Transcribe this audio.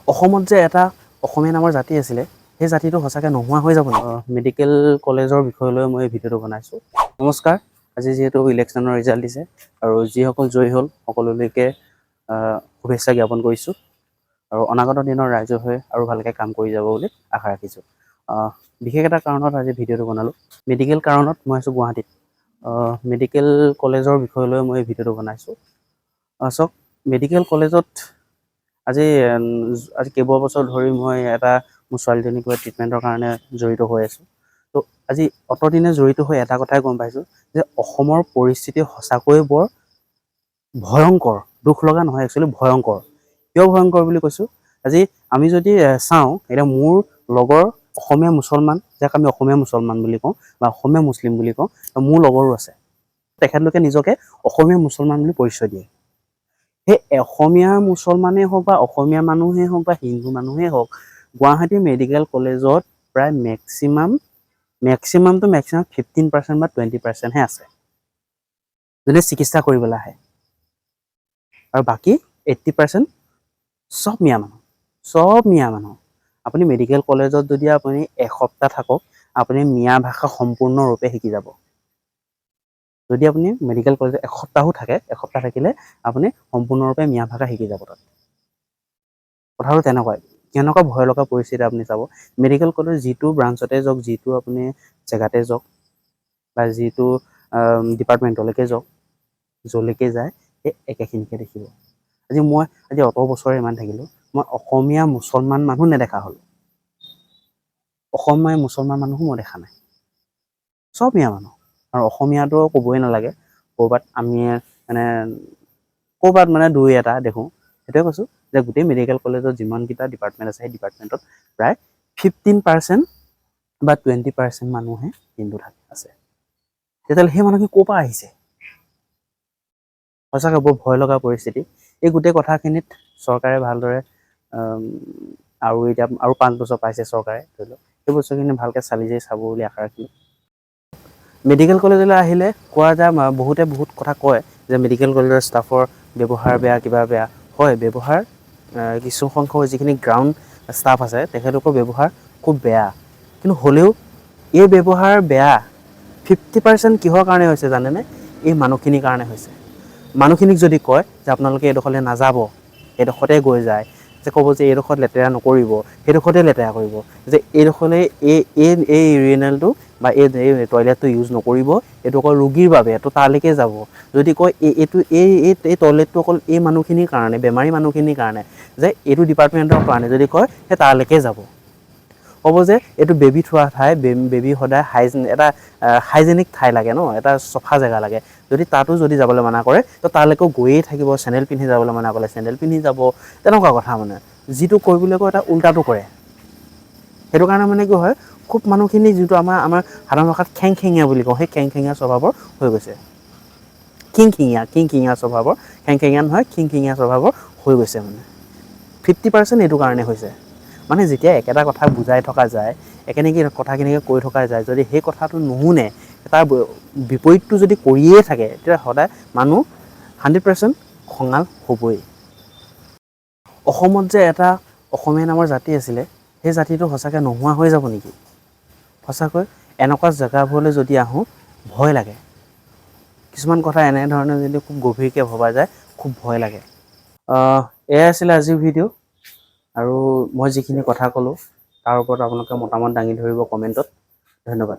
অসমত যে এটা অসমীয়া নামৰ জাতি আছিলে, সেই জাতিটো সঁচাকৈ নোহোৱা হৈ যাব নেকি? মেডিকেল কলেজৰ বিষয়লৈ মই ভিডিঅ'টো বনাইছোঁ। নমস্কাৰ, আজি যিহেতু ইলেকশ্যনৰ ৰিজাল্ট দিছে আৰু যিসকল জয়ী হ'ল সকলোলৈকে শুভেচ্ছা জ্ঞাপন কৰিছোঁ আৰু অনাগত দিনৰ ৰাইজৰ হৈ আৰু ভালকৈ কাম কৰি যাব বুলি আশা ৰাখিছোঁ। বিশেষ এটা কাৰণত আজি ভিডিঅ'টো বনালোঁ। মেডিকেল কাৰণত মই আছোঁ গুৱাহাটীত। মেডিকেল কলেজৰ বিষয়লৈ মই ভিডিঅ'টো বনাইছোঁ। চাওক, মেডিকেল কলেজত আজি কেইবাবছৰ ধৰি মই মোৰ ছোৱালীজনীক লৈ ট্ৰিটমেণ্টৰ কাৰণে জড়িত হৈ আছোঁ। তো আজি অতদিনে জড়িত হৈ এটা কথাই গম পাইছোঁ যে অসমৰ পৰিস্থিতি সঁচাকৈয়ে বৰ ভয়ংকৰ, দুখ লগা নহয়, একচুৱেলি ভয়ংকৰ। কিয় ভয়ংকৰ বুলি কৈছোঁ? আজি আমি যদি চাওঁ, এতিয়া মোৰ লগৰ অসমীয়া মুছলমান, যাক আমি অসমীয়া মুছলমান বুলি কওঁ বা অসমীয়া মুছলিম বুলি কওঁ, মোৰ লগৰো আছে। তেখেতলোকে নিজকে অসমীয়া মুছলমান বুলি পৰিচয় দিয়ে। সেই অসমীয়া মুছলমানেই হওক বা অসমীয়া মানুহেই হওক বা হিন্দু মানুহেই হওক, গুৱাহাটী মেডিকেল কলেজত প্ৰায় মেক্সিমাম 15% বা 20%হে আছে যোনে চিকিৎসা কৰিবলৈ আহে, আৰু বাকী 80% চব মিয়া মানুহ। আপুনি মেডিকেল কলেজত যদি আপুনি এসপ্তাহ থাকক, আপুনি মিয়া ভাষা সম্পূৰ্ণৰূপে শিকি যাব। যদি আপুনি মেডিকেল কলেজত এসপ্তাহ থাকিলে আপুনি সম্পূৰ্ণৰূপে মিয়া ভাষা শিকি যাব। তাত কথাটো তেনেকুৱাই, কেনেকুৱা ভয় লগা পৰিস্থিতি আপুনি চাব। মেডিকেল কলেজ যিটো ব্ৰাঞ্চতে যাওক, যিটো আপুনি জেগাতে যাওক বা যিটো ডিপাৰ্টমেণ্টলৈকে যাওক, যলৈকে যায় সেই একেখিনিকে দেখিব। আজি অত বছৰে ইমান থাকিলোঁ, মই অসমীয়া মুছলমান মানুহ নেদেখা হ'লোঁ। অসমীয়া মুছলমান মানুহো মই দেখা নাই, চব মিয়া মানুহ। আৰু অসমীয়াটো ক'বই নালাগে, ক'ৰবাত মানে দুই এটা দেখোঁ। সেইটোৱে কৈছোঁ যে গোটেই মেডিকেল কলেজত যিমানকেইটা ডিপাৰ্টমেণ্ট আছে, সেই ডিপাৰ্টমেণ্টত প্ৰায় 15% বা 20% মানুহে হিন্দু আছে। তেতিয়াহ'লে সেই মানুহখিনি ক'ৰ পৰা আহিছে? সঁচাকৈ বৰ ভয় লগা পৰিস্থিতি। এই গোটেই কথাখিনিত চৰকাৰে ভালদৰে আৰু 5 বছৰ পাইছে চৰকাৰে, ধৰি লওক সেই বস্তুখিনি ভালকৈ চালি জাৰি চাব বুলি আশা ৰাখিলোঁ। মেডিকেল কলেজলৈ আহিলে কোৱা যায়, বহুত কথা কয় যে মেডিকেল কলেজৰ ষ্টাফৰ ব্যৱহাৰ বেয়া, কিবা বেয়া। হয়, ব্যৱহাৰ কিছু সংখ্যক যিখিনি গ্ৰাউণ্ড ষ্টাফ আছে তেখেতলোকৰ ব্যৱহাৰ খুব বেয়া, কিন্তু হ'লেও এই ব্যৱহাৰ বেয়া 50% কিহৰ কাৰণে হৈছে জানেনে? এই মানুহখিনিৰ কাৰণে হৈছে। মানুহখিনিক যদি কয় যে আপোনালোকে এইডোখৰলৈ নাযাব, এইডোখৰতে গৈ যায়, যে ক'ব যে এইডোখৰত লেতেৰা নকৰিব, সেইডোখৰতে লেতেৰা কৰিব, যে এইডোখৰলৈ এই ইউৰিনেলটো বা এই টয়লেটটো ইউজ নকৰিব, এইটো অকল ৰোগীৰ বাবে, তো তালৈকে যাব। যদি কয় এই টয়লেটটো অকল এই মানুহখিনিৰ কাৰণে, বেমাৰী মানুহখিনিৰ কাৰণে, যে এইটো ডিপাৰ্টমেণ্টৰ কাৰণে যদি কয়, সেই তালৈকে যাব। ক'ব যে এইটো বেবী থোৱা ঠাই, বেবী সদায় এটা হাইজেনিক ঠাই লাগে ন, এটা চফা জেগা লাগে। যদি তাতো যদি যাবলৈ মানা কৰে, তো তালৈকেও গৈয়ে থাকিব। চেণ্ডেল পিন্ধি যাবলৈ মানা কৰিলে চেণ্ডেল পিন্ধি যাব। তেনেকুৱা কথা মানে, যিটো কৰিবলৈ কয় তাৰ উল্টাটো কৰে। সেইটো কাৰণে মানে কি হয়, খুব মানুহখিনি যিটো আমাৰ সাধাৰণ ভাষাত খেংখেঙীয়া বুলি কওঁ, সেই খেংখেঙীয়া স্বভাৱৰ হৈ গৈছে। খিংখিঙীয়া স্বভাৱৰ হৈ গৈছে মানে। 50% এইটো কাৰণে হৈছে। মানে যেতিয়া একেটা কথা বুজাই থকা যায়, কথাখিনিকে কৈ থকা যায়, যদি সেই কথাটো নুশুনে, তাৰ বিপৰীতটো যদি কৰিয়ে থাকে, তেতিয়া সদায় মানুহ 100% খঙাল হ'বই। অসমত যে এটা অসমীয়া নামৰ জাতি আছিলে, সেই জাতিটো সঁচাকৈ নোহোৱা হৈ যাব নেকি? সঁচাকৈ এনেকুৱা জেগাবোৰলৈ যদি আহোঁ, ভয় লাগে। কিছুমান কথা এনেধৰণে যদি খুব গভীৰকৈ ভবা যায়, খুব ভয় লাগে। এয়াই আছিলে আজিৰ ভিডিঅ', আৰু মই যিখিনি কথা ক'লোঁ তাৰ ওপৰত আপোনালোকে মতামত দাঙি ধৰিব কমেণ্টত। ধন্যবাদ।